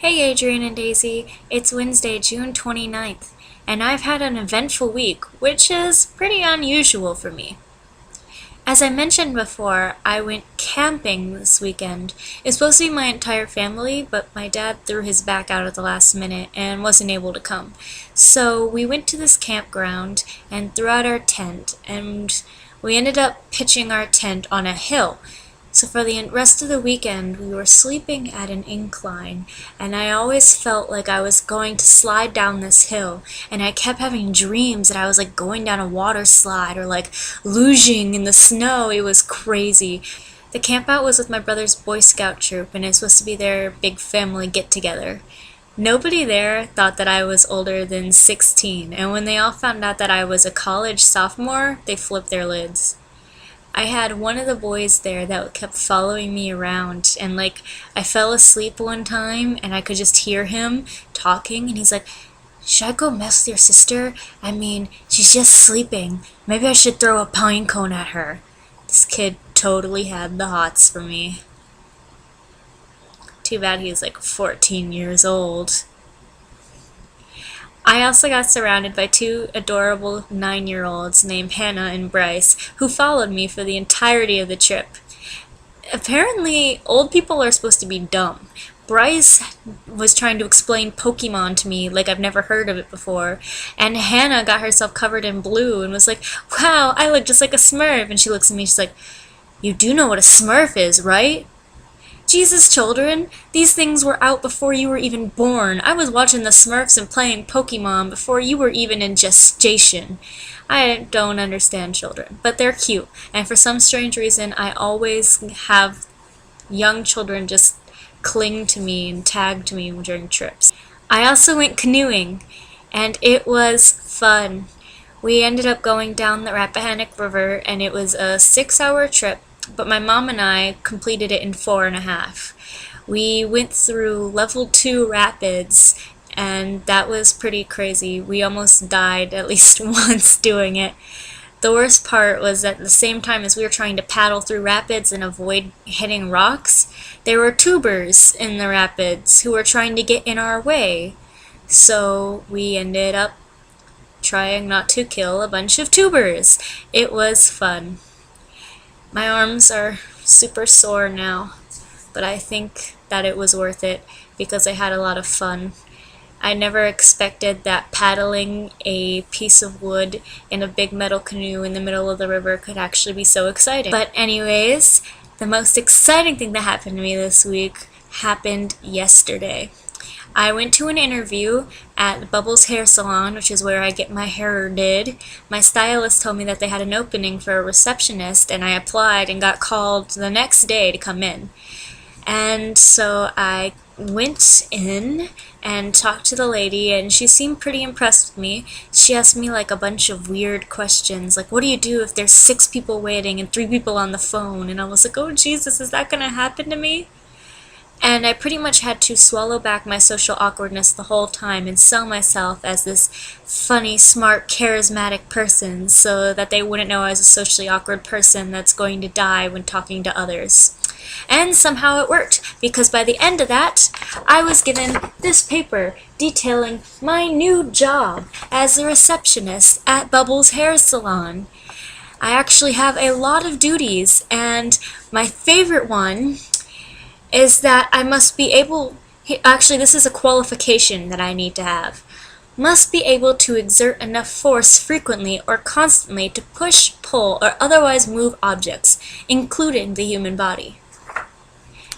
Hey Adrian and Daisy, it's Wednesday, June 29th, and I've had an eventful week, which is pretty unusual for me. As I mentioned before, I went camping this weekend. It's supposed to be my entire family, but my dad threw his back out at the last minute and wasn't able to come. So we went to this campground and threw out our tent, and we ended up pitching our tent on a hill. So for the rest of the weekend, we were sleeping at an incline, and I always felt like I was going to slide down this hill, and I kept having dreams that I was like going down a water slide or like luging in the snow. It was crazy. The campout was with my brother's Boy Scout troop, and it's supposed to be their big family get-together. Nobody there thought that I was older than 16, and when they all found out that I was a college sophomore, they flipped their lids. I had one of the boys there that kept following me around, and like I fell asleep one time and I could just hear him talking, and he's like, "Should I go mess with your sister? I mean, she's just sleeping. Maybe I should throw a pine cone at her." This kid totally had the hots for me. Too bad he was like 14 years old. I also got surrounded by two adorable 9-year-olds named Hannah and Bryce, who followed me for the entirety of the trip. Apparently, old people are supposed to be dumb. Bryce was trying to explain Pokemon to me like I've never heard of it before, and Hannah got herself covered in blue and was like, "Wow, I look just like a Smurf," and she looks at me, she's like, "You do know what a Smurf is, right?" Jesus, children, these things were out before you were even born. I was watching the Smurfs and playing Pokemon before you were even in gestation. I don't understand children, but they're cute, and for some strange reason, I always have young children just cling to me and tag to me during trips. I also went canoeing, and it was fun. We ended up going down the Rappahannock River, and it was a 6-hour trip, but my mom and I completed it in 4.5. We went through level 2 rapids, and that was pretty crazy. We almost died at least once doing it. The worst part was at the same time as we were trying to paddle through rapids and avoid hitting rocks, there were tubers in the rapids who were trying to get in our way. So we ended up trying not to kill a bunch of tubers. It was fun. My arms are super sore now, but I think that it was worth it because I had a lot of fun. I never expected that paddling a piece of wood in a big metal canoe in the middle of the river could actually be so exciting. But anyways, the most exciting thing that happened to me this week happened yesterday. I went to an interview at Bubbles Hair Salon, which is where I get my hair did. My stylist told me that they had an opening for a receptionist, and I applied and got called the next day to come in. And so I went in and talked to the lady, and she seemed pretty impressed with me. She asked me like a bunch of weird questions, like, what do you do if there's 6 people waiting and 3 people on the phone? And I was like, oh Jesus, is that gonna happen to me? And I pretty much had to swallow back my social awkwardness the whole time and sell myself as this funny, smart, charismatic person so that they wouldn't know I was a socially awkward person that's going to die when talking to others. And somehow it worked, because by the end of that, I was given this paper detailing my new job as a receptionist at Bubbles Hair Salon. I actually have a lot of duties, and my favorite one is that I must be able, actually this is a qualification that I need to have, must be able to exert enough force frequently or constantly to push, pull, or otherwise move objects, including the human body.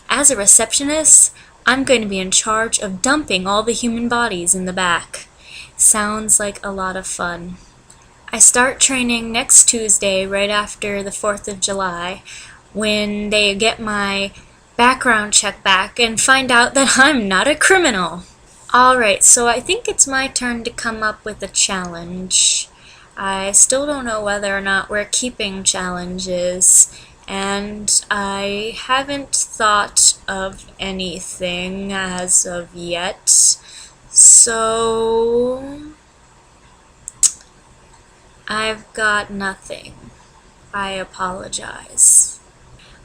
As a receptionist, I'm going to be in charge of dumping all the human bodies in the back. Sounds like a lot of fun. I start training next Tuesday right after the 4th of July when they get my background check back and find out that I'm not a criminal. Alright, so I think it's my turn to come up with a challenge. I still don't know whether or not we're keeping challenges, and I haven't thought of anything as of yet, so I've got nothing. I apologize.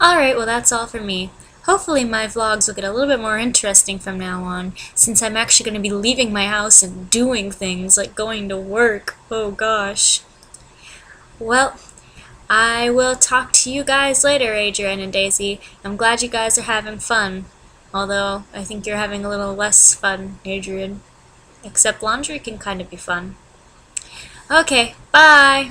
Alright, well that's all for me. Hopefully my vlogs will get a little bit more interesting from now on, since I'm actually going to be leaving my house and doing things like going to work. Oh gosh. Well, I will talk to you guys later, Adrian and Daisy. I'm glad you guys are having fun. Although, I think you're having a little less fun, Adrian. Except laundry can kind of be fun. Okay, bye!